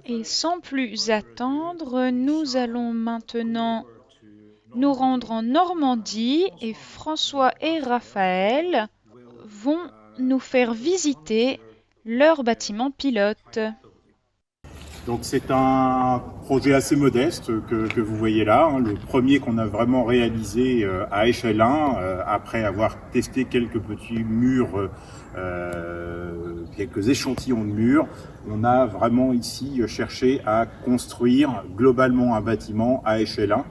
Et sans plus attendre, nous allons maintenant nous rendre en Normandie et François et Raphaël vont nous faire visiter leur bâtiment pilote. Donc c'est un projet assez modeste que vous voyez là, hein, le premier qu'on a vraiment réalisé à échelle 1, après avoir testé quelques petits murs, quelques échantillons de murs. On a vraiment ici cherché à construire globalement un bâtiment à échelle 1.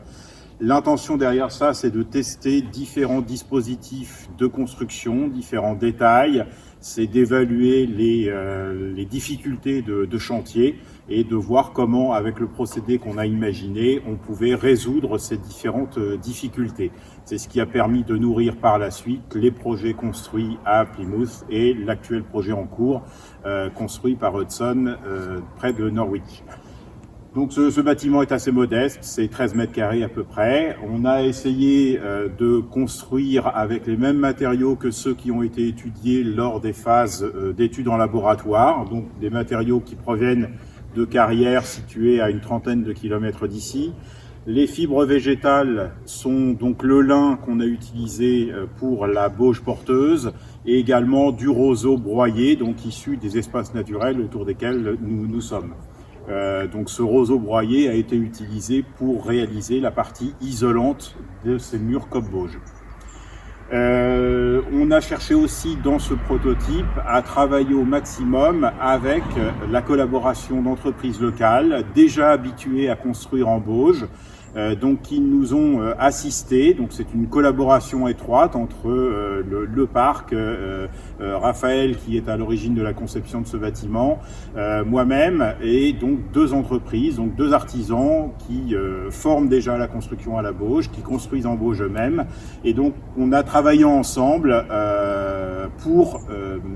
L'intention derrière ça, c'est de tester différents dispositifs de construction, différents détails, c'est d'évaluer les difficultés de chantier et de voir comment, avec le procédé qu'on a imaginé, on pouvait résoudre ces différentes difficultés. C'est ce qui a permis de nourrir par la suite les projets construits à Plymouth et l'actuel projet en cours, construit par Hudson, près de Norwich. Donc ce bâtiment est assez modeste, c'est 13 mètres carrés à peu près. On a essayé de construire avec les mêmes matériaux que ceux qui ont été étudiés lors des phases d'études en laboratoire, donc des matériaux qui proviennent de carrières situées à une trentaine de kilomètres d'ici. Les fibres végétales sont donc le lin qu'on a utilisé pour la bauge porteuse et également du roseau broyé, donc issu des espaces naturels autour desquels nous sommes. Donc ce roseau broyé a été utilisé pour réaliser la partie isolante de ces murs Cobb-Vosges. On a cherché aussi dans ce prototype à travailler au maximum avec la collaboration d'entreprises locales déjà habituées à construire en Bauge, donc qui nous ont assistés. Donc c'est une collaboration étroite entre le parc, Raphaël qui est à l'origine de la conception de ce bâtiment, moi-même et donc deux entreprises, donc deux artisans qui forment déjà la construction à la Bauge, qui construisent en Bauge eux-mêmes. Et donc on a travaillé ensemble pour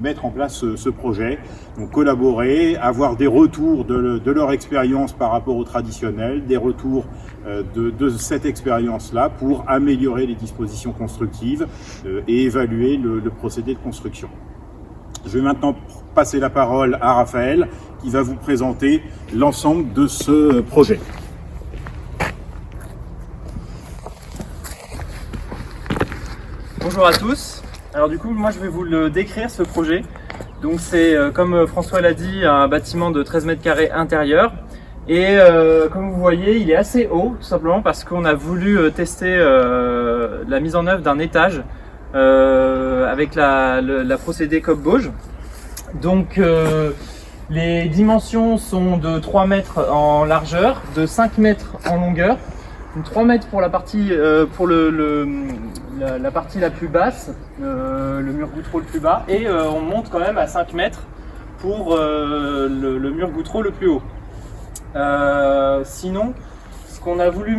mettre en place ce projet, donc collaborer, avoir des retours de leur expérience par rapport au traditionnel, des retours de cette expérience-là pour améliorer les dispositions constructives et évaluer le procédé de construction. Je vais maintenant passer la parole à Raphaël qui va vous présenter l'ensemble de ce projet. Bonjour à tous. Alors du coup, moi je vais vous le décrire ce projet. Donc c'est, comme François l'a dit, un bâtiment de 13 mètres carrés intérieur. Et comme vous voyez, il est assez haut, tout simplement parce qu'on a voulu tester la mise en œuvre d'un étage avec la procédé Cobb-Vosges. Donc les dimensions sont de 3 mètres en largeur, de 5 mètres en longueur. 3 mètres pour la partie pour la partie la plus basse, le mur goutreau le plus bas, et on monte quand même à 5 mètres pour le mur goutreau le plus haut. Sinon, ce qu'on a voulu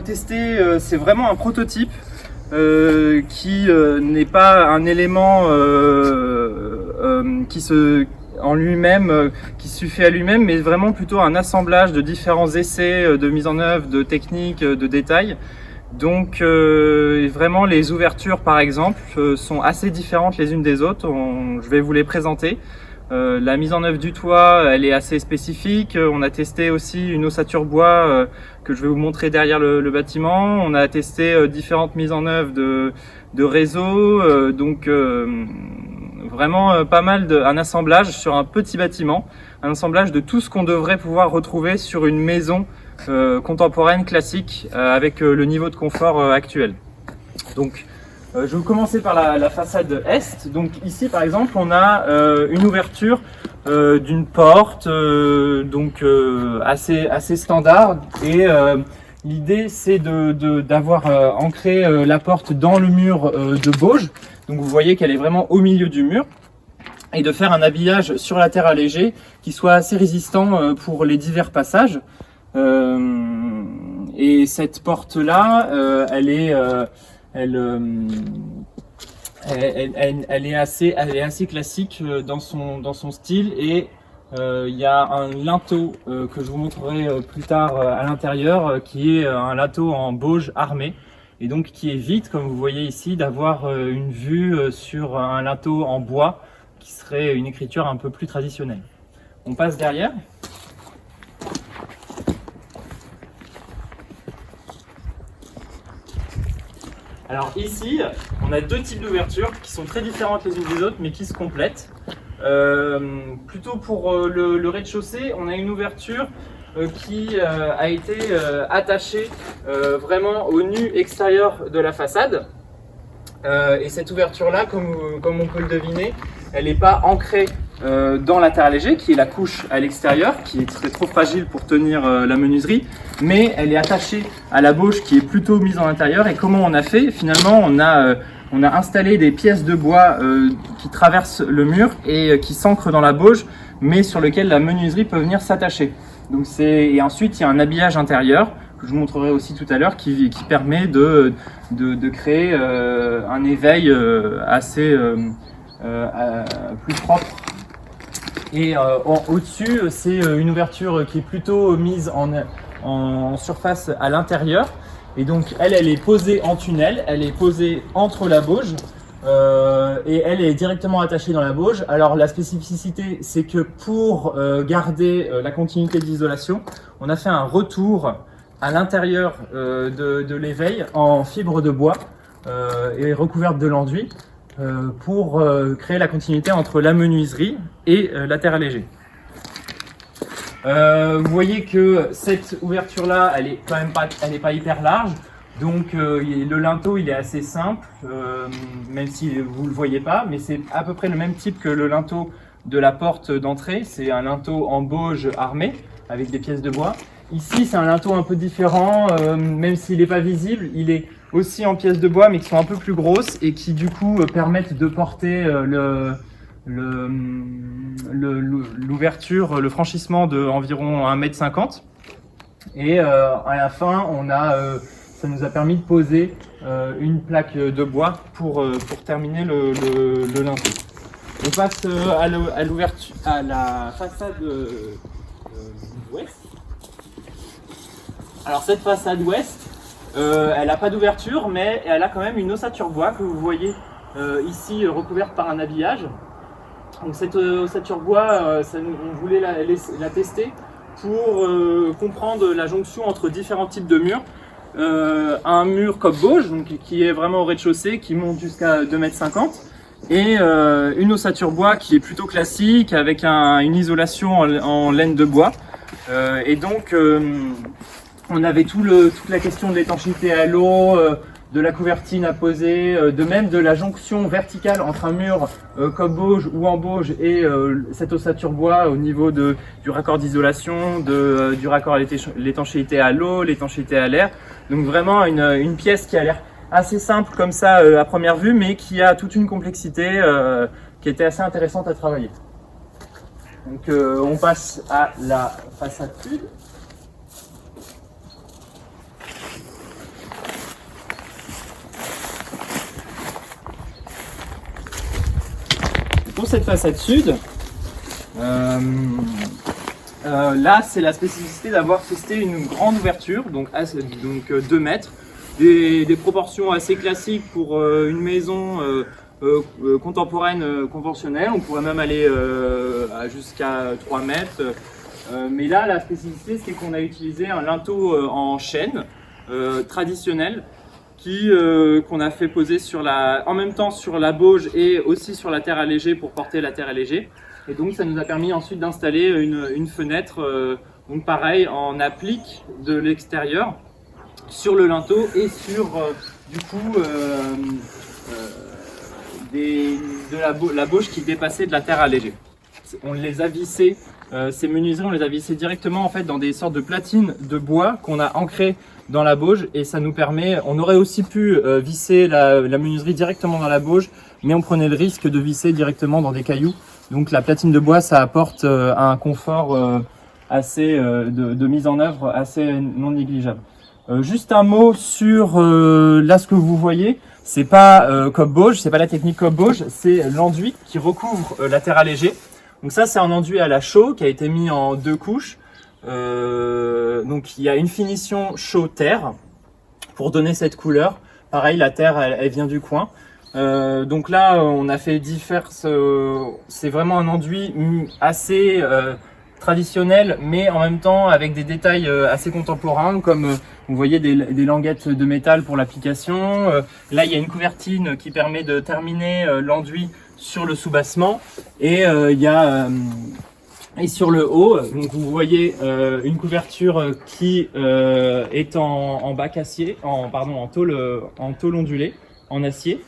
tester, c'est vraiment un prototype qui n'est pas un élément en lui-même, qui suffit à lui-même, mais vraiment plutôt un assemblage de différents essais de mise en œuvre, de techniques, de détails. Donc vraiment les ouvertures par exemple sont assez différentes les unes des autres, je vais vous les présenter. La mise en œuvre du toit, elle est assez spécifique. On a testé aussi une ossature bois que je vais vous montrer derrière le bâtiment. On a testé différentes mises en œuvre de réseaux, donc vraiment pas mal un assemblage sur un petit bâtiment, un assemblage de tout ce qu'on devrait pouvoir retrouver sur une maison contemporaine classique avec le niveau de confort actuel. Donc je vais vous commencer par la façade est. Donc ici par exemple on a une ouverture d'une porte assez standard, et l'idée c'est d'avoir ancré la porte dans le mur de Bauge. Donc vous voyez qu'elle est vraiment au milieu du mur, et de faire un habillage sur la terre allégée qui soit assez résistant pour les divers passages. Et cette porte là elle est assez classique dans son style, et il y a un linteau que je vous montrerai plus tard à l'intérieur, qui est un linteau en Bauge armé, et donc qui évite, comme vous voyez ici, d'avoir une vue sur un linteau en bois qui serait une écriture un peu plus traditionnelle. On passe derrière. Alors ici, on a deux types d'ouvertures qui sont très différentes les unes des autres, mais qui se complètent. Plutôt pour le rez-de-chaussée, on a une ouverture qui a été attachée vraiment au nu extérieur de la façade. Et cette ouverture-là, comme on peut le deviner, elle n'est pas ancrée dans la terre allégée, qui est la couche à l'extérieur, qui est trop fragile pour tenir la menuiserie, mais elle est attachée à la bauge qui est plutôt mise en intérieur. Et comment on a fait? Finalement, on a installé des pièces de bois qui traversent le mur et qui s'ancrent dans la bauge, mais sur lequel la menuiserie peut venir s'attacher. Donc et ensuite, il y a un habillage intérieur que je vous montrerai aussi tout à l'heure qui permet de créer un éveil assez plus propre. Et au-dessus, c'est une ouverture qui est plutôt mise en surface à l'intérieur. Et donc elle est posée en tunnel, elle est posée entre la bauge et elle est directement attachée dans la bauge. Alors la spécificité, c'est que pour garder la continuité d'isolation, on a fait un retour à l'intérieur de l'éveil en fibre de bois et recouverte de l'enduit pour créer la continuité entre la menuiserie et la terre allégée. Vous voyez que cette ouverture-là, elle est quand même pas hyper large, donc le linteau il est assez simple, même si vous le voyez pas, mais c'est à peu près le même type que le linteau de la porte d'entrée. C'est un linteau en bauge armé avec des pièces de bois. Ici, c'est un linteau un peu différent, même s'il n'est pas visible, il est aussi en pièces de bois, mais qui sont un peu plus grosses et qui du coup permettent de porter l'ouverture, le franchissement de environ 1,50 m. Et à la fin, ça nous a permis de poser une plaque de bois pour terminer le linteau. On passe à la façade ouest. Alors cette façade ouest, elle n'a pas d'ouverture, mais elle a quand même une ossature bois que vous voyez ici recouverte par un habillage. Donc cette ossature bois, on voulait la tester pour comprendre la jonction entre différents types de murs. Un mur comme bauge, donc qui est vraiment au rez-de-chaussée, qui monte jusqu'à 2,50 m, et une ossature bois qui est plutôt classique avec une isolation en laine de bois. Et donc on avait toute la question de l'étanchéité à l'eau, de la couvertine à poser, de la jonction verticale entre un mur comme bauge ou en bauge et cette ossature bois au niveau du raccord d'isolation, du raccord à l'étanchéité à l'eau, l'étanchéité à l'air. Donc vraiment une pièce qui a l'air assez simple comme ça à première vue, mais qui a toute une complexité qui était assez intéressante à travailler. Donc on passe à la façade sud. Pour cette façade sud, là c'est la spécificité d'avoir testé une grande ouverture, donc 2 mètres, des proportions assez classiques pour une maison contemporaine conventionnelle. On pourrait même aller jusqu'à 3 mètres. Mais là, la spécificité, c'est qu'on a utilisé un linteau en chêne traditionnel qu'on a fait poser en même temps sur la bauge et aussi sur la terre allégée pour porter la terre allégée. Et donc ça nous a permis ensuite d'installer une fenêtre, donc pareil, en applique de l'extérieur sur le linteau et sur du coup la bauge qui dépassait de la terre allégée. On les a vissés, ces menuiseries, on les a vissés directement en fait dans des sortes de platines de bois qu'on a ancrées dans la bauge, et ça nous permet, on aurait aussi pu visser la menuiserie directement dans la bauge, mais on prenait le risque de visser directement dans des cailloux. Donc la platine de bois, ça apporte un confort assez de mise en œuvre assez non négligeable. Juste un mot sur là ce que vous voyez, c'est pas cope-bauge, c'est pas la technique cope-bauge, c'est l'enduit qui recouvre la terre allégée. Donc ça, c'est un enduit à la chaux qui a été mis en 2 couches. Donc il y a une finition chaux-terre pour donner cette couleur. Pareil, la terre elle vient du coin. Donc là on a fait c'est vraiment un enduit assez traditionnel, mais en même temps avec des détails assez contemporains, comme vous voyez des languettes de métal pour l'application. Là, il y a une couvertine qui permet de terminer l'enduit sur le soubassement, et il y a et sur le haut, donc vous voyez une couverture qui est en bac acier, en tôle ondulée, en acier.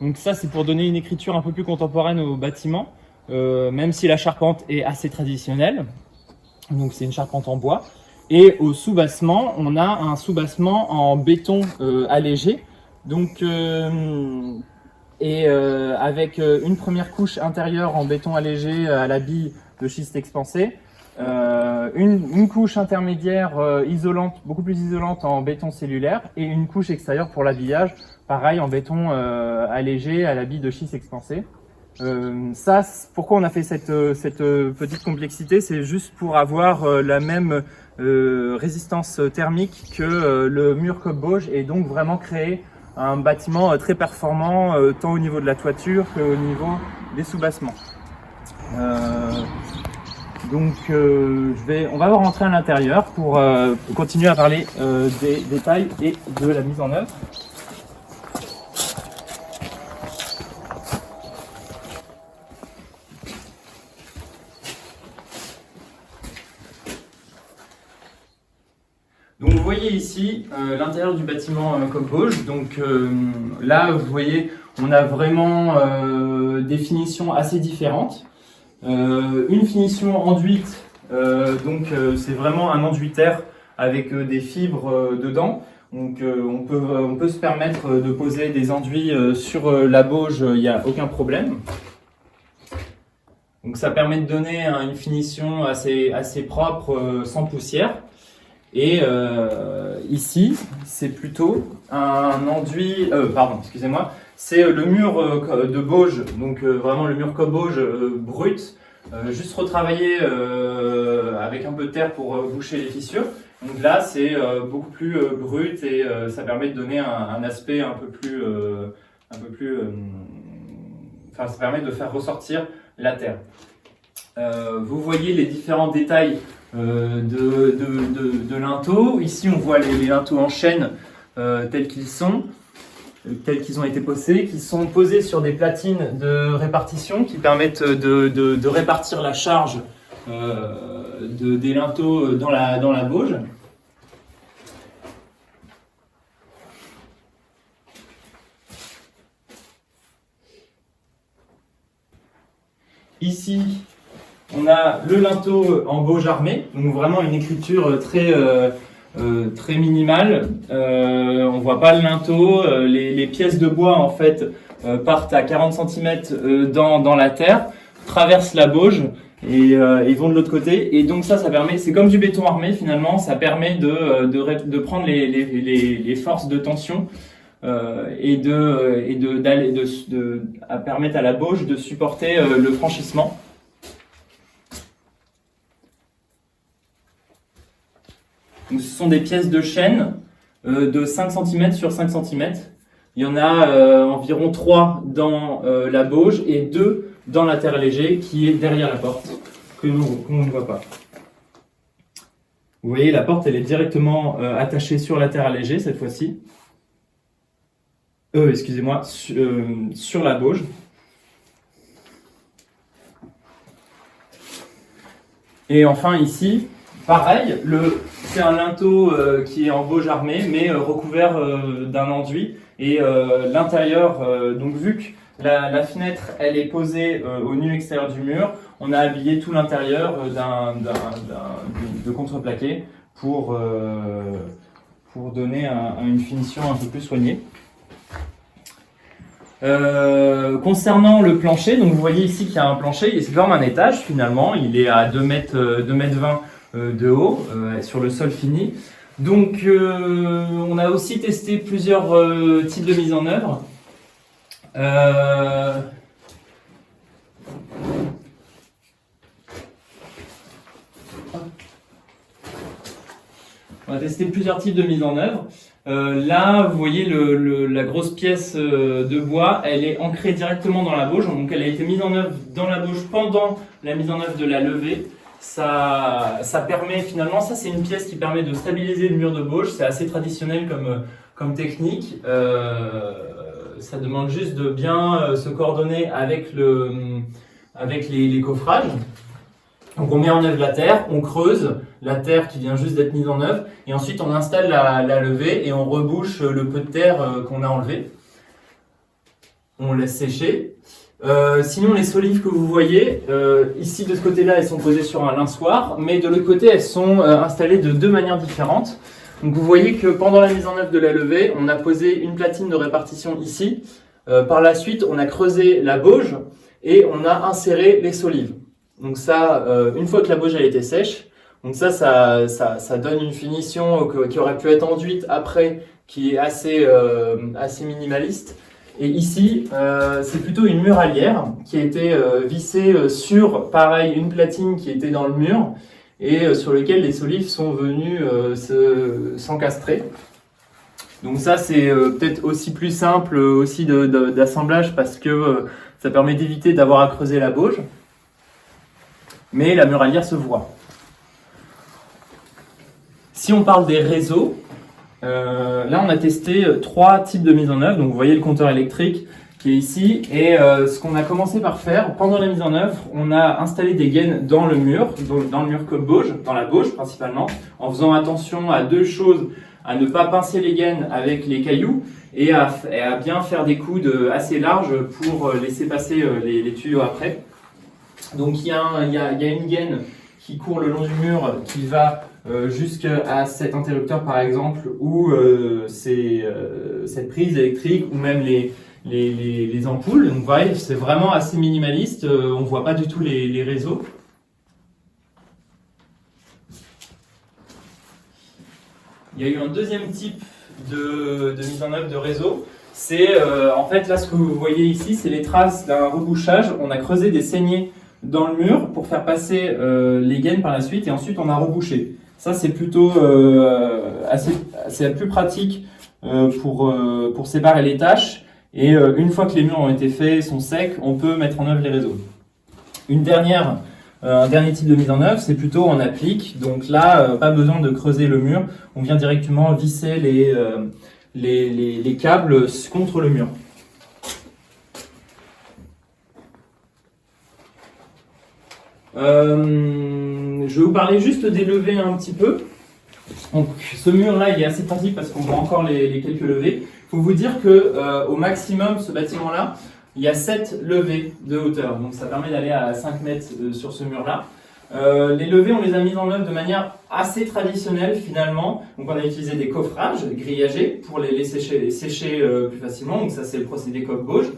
Donc ça, c'est pour donner une écriture un peu plus contemporaine au bâtiment, même si la charpente est assez traditionnelle. Donc c'est une charpente en bois. Et au soubassement, on a un soubassement en béton allégé. Donc avec une première couche intérieure en béton allégé à la bille de schiste expansé, une couche intermédiaire isolante, beaucoup plus isolante en béton cellulaire, et une couche extérieure pour l'habillage, pareil en béton allégé à la bille de schiste expansé. Ça, pourquoi on a fait cette petite complexité, c'est juste pour avoir la même résistance thermique que le mur Cobb-Bauge, et donc vraiment créer un bâtiment très performant tant au niveau de la toiture qu'au niveau des soubassements. On va rentrer à l'intérieur pour continuer à parler des détails et de la mise en œuvre. Donc vous voyez ici l'intérieur du bâtiment Cobb-Bauge. Donc là, vous voyez, on a vraiment des finitions assez différentes. Une finition enduite, c'est vraiment un enduitaire avec des fibres dedans. Donc on peut se permettre de poser des enduits sur la bauge, il n'y a aucun problème. Donc ça permet de donner une finition assez propre, sans poussière. Et ici, c'est plutôt un enduit, c'est le mur de Bauge, donc vraiment le mur Cobb-Bauge brut, juste retravaillé avec un peu de terre pour boucher les fissures. Donc là, c'est beaucoup plus brut, et ça permet de donner un aspect ça permet de faire ressortir la terre. Vous voyez les différents détails de linteaux. Ici, on voit les linteaux en chaîne tels qu'ils ont été posés, qui sont posés sur des platines de répartition qui permettent de répartir la charge des linteaux dans la bauge. Ici, on a le linteau en bauge armée, donc vraiment une écriture très minimale. On voit pas le linteau, les pièces de bois en fait partent à 40 cm dans la terre, traversent la bauge et vont de l'autre côté. Et donc ça permet, c'est comme du béton armé finalement, ça permet de prendre les forces de tension à permettre à la bauge de supporter le franchissement. Donc, ce sont des pièces de chaîne de 5 cm sur 5 cm. Il y en a environ 3 dans la bauge et 2 dans la terre allégée qui est derrière la porte, qu'on ne voit pas. Vous voyez, la porte elle est directement attachée sur la terre allégée cette fois-ci. Sur la bauge. Et enfin ici, pareil, c'est un linteau qui est en bauge armée, mais recouvert d'un enduit. Et l'intérieur, donc vu que la fenêtre elle est posée au nu extérieur du mur, on a habillé tout l'intérieur de contreplaqué pour donner une finition un peu plus soignée. Concernant le plancher, donc vous voyez ici qu'il y a un plancher, c'est comme un étage finalement, il est à 2,20 m de haut sur le sol fini. Donc on a aussi testé plusieurs types de mise en œuvre. On a testé plusieurs types de mise en œuvre. Là, vous voyez la grosse pièce de bois, elle est ancrée directement dans la bauge, donc elle a été mise en œuvre dans la bauge pendant la mise en œuvre de la levée. Ça permet finalement, ça c'est une pièce qui permet de stabiliser le mur de bauge, c'est assez traditionnel comme technique. Ça demande juste de bien se coordonner avec les coffrages. Donc on met en œuvre la terre, on creuse la terre qui vient juste d'être mise en œuvre, et ensuite on installe la levée et on rebouche le peu de terre qu'on a enlevé. On laisse sécher. Sinon les solives que vous voyez, ici de ce côté-là elles sont posées sur un linceoir, mais de l'autre côté elles sont installées de deux manières différentes. Donc vous voyez que pendant la mise en œuvre de la levée, on a posé une platine de répartition ici. Par la suite, on a creusé la bauge et on a inséré les solives. Donc ça, une fois que la bauge a été sèche, donc ça donne une finition qui aurait pu être enduite après, qui est assez minimaliste. Et ici, c'est plutôt une muralière qui a été vissée sur, pareil, une platine qui était dans le mur et sur lequel les solives sont venues s'encastrer. Donc ça, c'est peut-être aussi plus simple aussi d'assemblage parce que ça permet d'éviter d'avoir à creuser la bauge. Mais la muralière se voit. Si on parle des réseaux, là on a testé 3 types de mise en œuvre. Donc vous voyez le compteur électrique qui est ici. Et ce qu'on a commencé par faire, pendant la mise en œuvre, on a installé des gaines dans le mur comme bauge, dans la bauge principalement, en faisant attention à deux choses, à ne pas pincer les gaines avec les cailloux et à bien faire des coudes assez larges pour laisser passer les tuyaux après. Donc il y a une gaine qui court le long du mur qui va jusqu'à cet interrupteur par exemple ou cette prise électrique ou même les ampoules. Donc vous voyez, c'est vraiment assez minimaliste, on ne voit pas du tout les réseaux. Il y a eu un deuxième type de mise en œuvre de réseau. C'est en fait là ce que vous voyez ici, c'est les traces d'un rebouchage. On a creusé des saignées dans le mur pour faire passer les gaines par la suite et ensuite on a rebouché. Ça c'est plutôt c'est plus pratique pour séparer les tâches et une fois que les murs ont été faits, sont secs, on peut mettre en œuvre les réseaux. Un dernier type de mise en œuvre, c'est plutôt en applique. Donc là, pas besoin de creuser le mur, on vient directement visser les câbles contre le mur. Je vais vous parler juste des levées un petit peu. Donc, ce mur-là, il est assez pratique parce qu'on voit encore les quelques levées. Il faut vous dire que au maximum, ce bâtiment-là, il y a 7 levées de hauteur. Donc, ça permet d'aller à 5 mètres sur ce mur-là. Les levées, on les a mises en œuvre de manière assez traditionnelle finalement. Donc, on a utilisé des coffrages grillagés pour les sécher plus facilement. Donc, ça, c'est le procédé coque-bauge.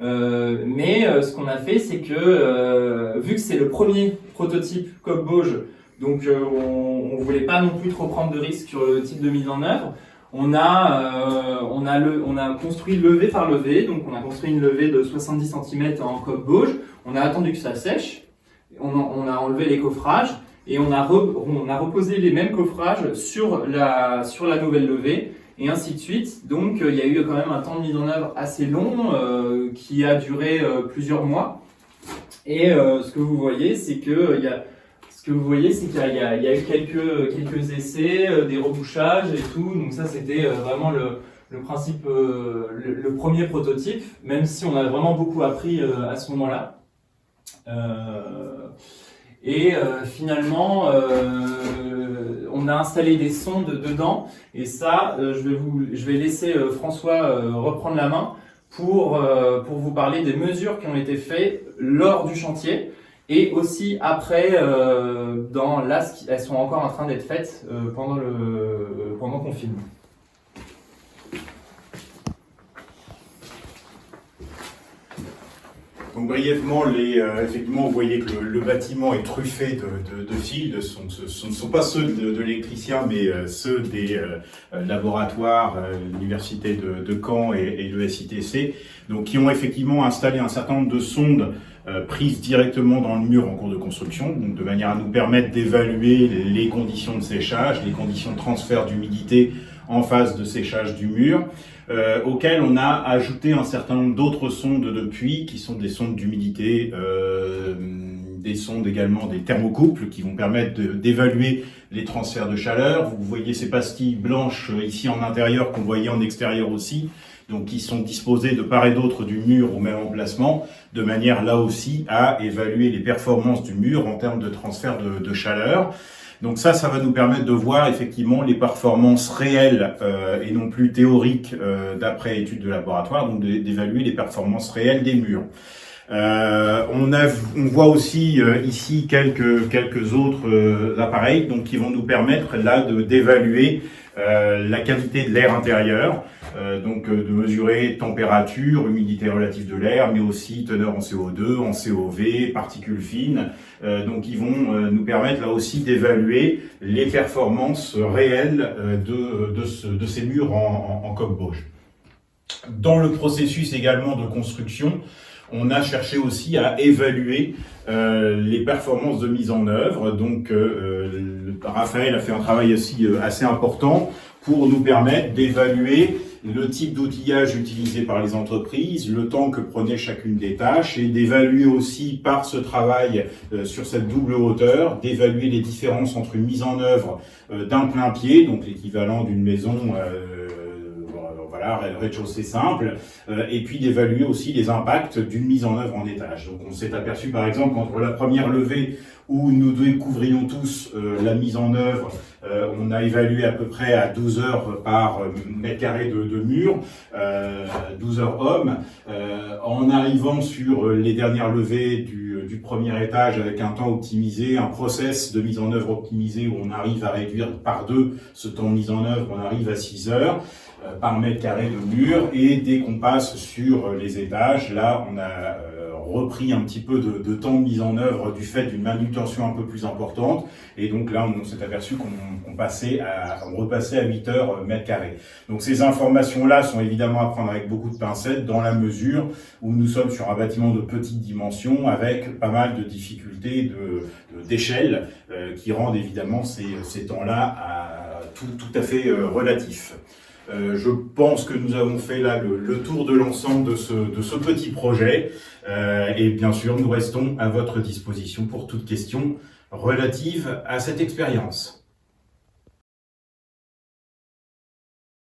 Mais ce qu'on a fait, c'est que vu que c'est le premier prototype coque-bauge, donc on voulait pas non plus trop prendre de risques sur le type de mise en œuvre. On a construit levée par levée, donc on a construit une levée de 70 cm en coque-bauge. On a attendu que ça sèche, on a enlevé les coffrages et on a reposé les mêmes coffrages sur la nouvelle levée. Et ainsi de suite. Donc, il y a eu quand même un temps de mise en œuvre assez long qui a duré plusieurs mois. Et ce que vous voyez, c'est qu'il y a eu quelques essais, des rebouchages et tout. Donc ça, c'était vraiment le principe, le premier prototype, même si on a vraiment beaucoup appris à ce moment-là. Finalement, on a installé des sondes dedans et ça, je vais laisser François reprendre la main pour vous parler des mesures qui ont été faites lors du chantier et aussi après, elles sont encore en train d'être faites pendant qu'on filme. Donc brièvement, effectivement, vous voyez que le bâtiment est truffé de fils. Ce ne sont pas ceux de l'électricien, mais ceux des laboratoires, l'université de Caen et le SITC, donc qui ont effectivement installé un certain nombre de sondes prises directement dans le mur en cours de construction, donc de manière à nous permettre d'évaluer les conditions de séchage, les conditions de transfert d'humidité en phase de séchage du mur, auquel on a ajouté un certain nombre d'autres sondes de puits qui sont des sondes d'humidité, des sondes également des thermocouples qui vont permettre d'évaluer les transferts de chaleur. Vous voyez ces pastilles blanches ici en intérieur qu'on voyait en extérieur aussi, donc qui sont disposées de part et d'autre du mur au même emplacement, de manière là aussi à évaluer les performances du mur en termes de transfert de chaleur. Donc ça va nous permettre de voir effectivement les performances réelles et non plus théoriques d'après études de laboratoire, donc d'évaluer les performances réelles des murs. On voit aussi ici quelques autres appareils donc qui vont nous permettre là d'évaluer la qualité de l'air intérieur, donc de mesurer température, humidité relative de l'air, mais aussi teneur en CO2, en COV, particules fines. Donc ils vont nous permettre là aussi d'évaluer les performances réelles de ces murs en coque Bauge. Dans le processus également de construction, on a cherché aussi à évaluer les performances de mise en œuvre. Donc Raphaël a fait un travail aussi assez important pour nous permettre d'évaluer le type d'outillage utilisé par les entreprises, le temps que prenait chacune des tâches et d'évaluer aussi par ce travail sur cette double hauteur, d'évaluer les différences entre une mise en œuvre d'un plein pied, donc l'équivalent d'une maison voilà, rez-de-chaussée simple, et puis d'évaluer aussi les impacts d'une mise en œuvre en étage. Donc on s'est aperçu par exemple entre la première levée où nous découvrions tous la mise en œuvre, on a évalué à peu près à 12 heures par mètre carré de mur, 12 heures hommes. En arrivant sur les dernières levées du premier étage avec un temps optimisé, un process de mise en œuvre optimisé où on arrive à réduire par 2 ce temps de mise en œuvre, on arrive à 6 heures par mètre carré de mur. Et dès qu'on passe sur les étages, là on a repris un petit peu de temps de mise en œuvre du fait d'une manutention un peu plus importante, et donc là on s'est aperçu qu'on repassait à 8 heures mètre carré. Donc ces informations-là sont évidemment à prendre avec beaucoup de pincettes dans la mesure où nous sommes sur un bâtiment de petite dimension avec pas mal de difficultés d'échelle qui rendent évidemment ces temps-là tout à fait relatifs. Je pense que nous avons fait là le tour de l'ensemble de ce petit projet et bien sûr nous restons à votre disposition pour toute question relative à cette expérience.